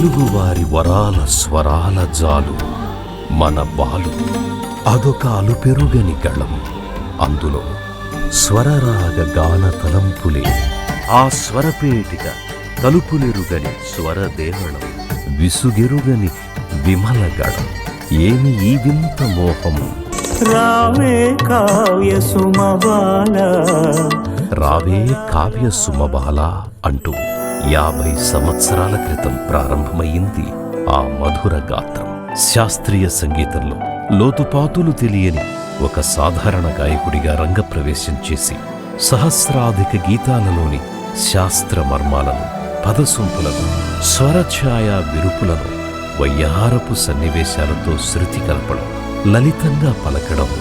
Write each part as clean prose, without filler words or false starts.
తెలుగువారి వరాల స్వరాల జాలు మన బాలు. అదొక అలుపెరుగని గళం, అందులో స్వరరాగ గాన తలంపులే. ఆ స్వరపేటిక తలుపులెరుగని స్వరదేవళం, విసుగెరుగని విమల గళం. ఏమి ఈ వింత మోహం! రావే కావ్య సుమబాల, రావే కావ్య సుమబాల అంటూ 50 సంవత్సరాల క్రితం ప్రారంభమయ్యింది ఆ మధుర గాత్రం. శాస్త్రీయ సంగీతంలో లోతుపాతులు తెలియని ఒక సాధారణ గాయకుడిగా రంగప్రవేశం చేసి సహస్రాధిక గీతాలలోని శాస్త్ర మర్మాలను, పదసొంపులను, స్వరఛాయ విరుపులను, వయ్యారపు సన్నివేశాలతో శృతి కలపడం, లలితంగా పలకడం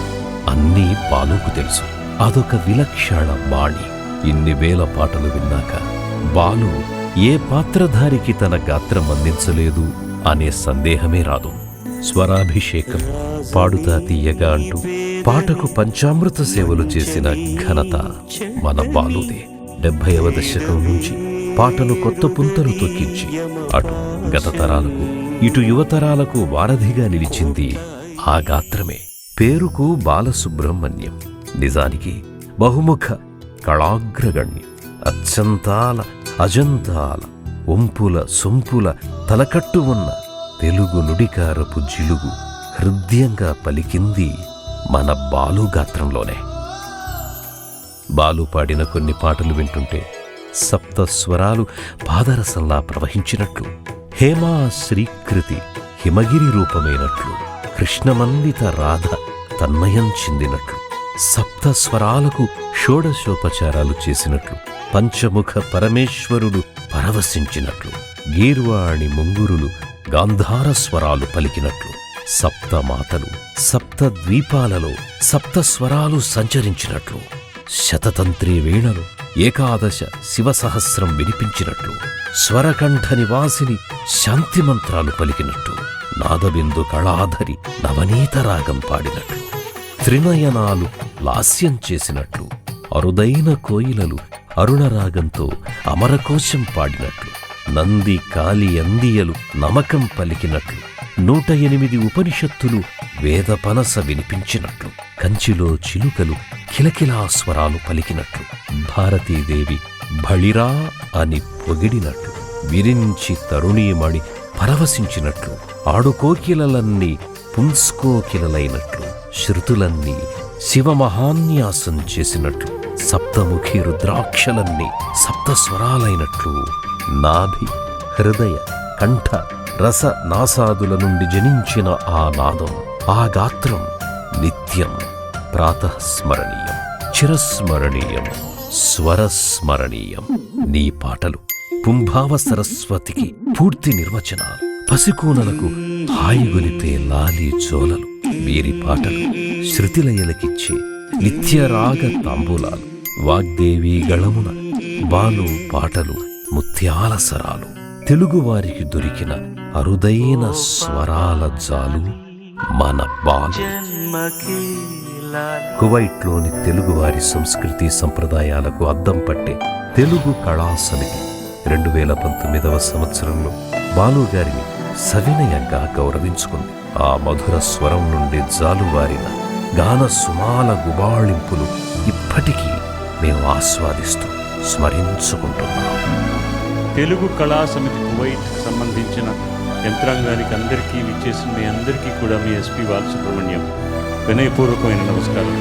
అన్నీ బాలుకు తెలుసు. అదొక విలక్షణ బాణి. ఇన్ని వేల పాటలు విన్నాక బాలు ఏ పాత్రధారికి తన గాత్రం అందించలేదు అనే సందేహమే రాదు. స్వరాభిషేకం, పాడుతా తీయగా అంటూ పాటకు పంచామృత సేవలు చేసిన ఘనత మన బాలుదే. 70వ దశకం నుంచి పాటను కొత్త పుంతలు తొక్కించి అటు గత తరాలకు ఇటు యువతరాలకు వారధిగా నిలిచింది ఆ గాత్రమే. పేరుకు బాలసుబ్రహ్మణ్యం, నిజానికి బహుముఖ కళాగ్రగణ్యం. అత్యంతాల అజంతాల ఒంపుల సొంపుల తలకట్టు ఉన్న తెలుగు నుడికారపు జిలుగు హృదయంగా పలికింది మన బాలు గాత్రంలోనే. బాలు పాడిన కొన్ని పాటలు వింటుంటే సప్త స్వరాలు పాదరసంలా ప్రవహించినట్లు, హేమా శ్రీకృతి హిమగిరి రూపమైనట్లు, కృష్ణమందిత రాధ తన్మయం చెందినట్లు, సప్త స్వరాలకు షోడశోపచారాలు చేసినట్లు, పంచముఖ పరమేశ్వరుడు పరవశించినట్లు, గీర్వాణి ముంగురులు గాంధార స్వరాలు పలికినట్లు, సప్తమాతలు సప్త ద్వీపాలలో సప్త స్వరాలు సంచరించినట్లు, శతతంత్రీ వీణలు ఏకాదశ శివసహస్రం వినిపించినట్లు, స్వరకంఠ నివాసిని శాంతిమంత్రాలు పలికినట్టు, నాదబిందు కళాధరి నవనీత రాగం పాడినట్లు, త్రినయనాలు లాస్యం చేసినట్లు, అరుదైన కోయిలలు అరుణరాగంతో అమరకోశం పాడినట్లు, నంది కాలి అందియలు నమకం పలికినట్లు, 108 ఉపనిషత్తులు వేదపనస వినిపించినట్లు, కంచిలో చిలుకలు కిలకిలా స్వరాలు పలికినట్లు, భారతీదేవి బళిరా అని పొగిడినట్లు, విరించి తరుణీమణి పరవశించినట్లు, ఆడుకోకిలలన్నీ పుంస్కోకిలలైనట్లు, శృతులన్నీ శివమహాన్యాసం చేసినట్లు, సప్తముఖి రుద్రాక్షలన్నీ సప్తస్వరాలైనట్లు, నాభి హృదయ కంఠ రస నాసాదుల నుండి జనించిన ఆ నాదం, ఆ గాత్రం నిత్యం ప్రాతఃస్మరణీయం, చిరస్మరణీయం, స్వరస్మరణీయం. నీ పాటలు పుంభావ సరస్వతికి పూర్తి నిర్వచనాలు, పసికూనలకు హాయిగొలిపే లాలి చోలలు. వీరి పాటలు శృతిలయలకిచ్చే నిత్యరాగ తాంబూలాలు. వాగ్దేవి గళమున బాలు పాటలు ముత్యాల సరాలు. తెలుగువారికి దొరికిన అరుదైన స్వరాల జాలు మన బాలు. కువైట్లోని తెలుగువారి సంస్కృతి సంప్రదాయాలకు అద్దం పట్టే తెలుగు కళా సమితి 2019వ సంవత్సరంలో బాలుగారిని సవినయంగా గౌరవించుకుంది. ఆ మధుర స్వరం నుండి జాలువారిన గాన సుమాల గుబాళింపులు ఇప్పటికీ మేము ఆస్వాదిస్తూ స్మరించుకుంటున్నాం. తెలుగు కళా సమితి కువైట్కి సంబంధించిన యంత్రాంగానికి అందరికీ విచ్చేసిన మీ అందరికీ కూడా మీ ఎస్పి బాలసుబ్రహ్మణ్యం వినయపూర్వకమైన నమస్కారం.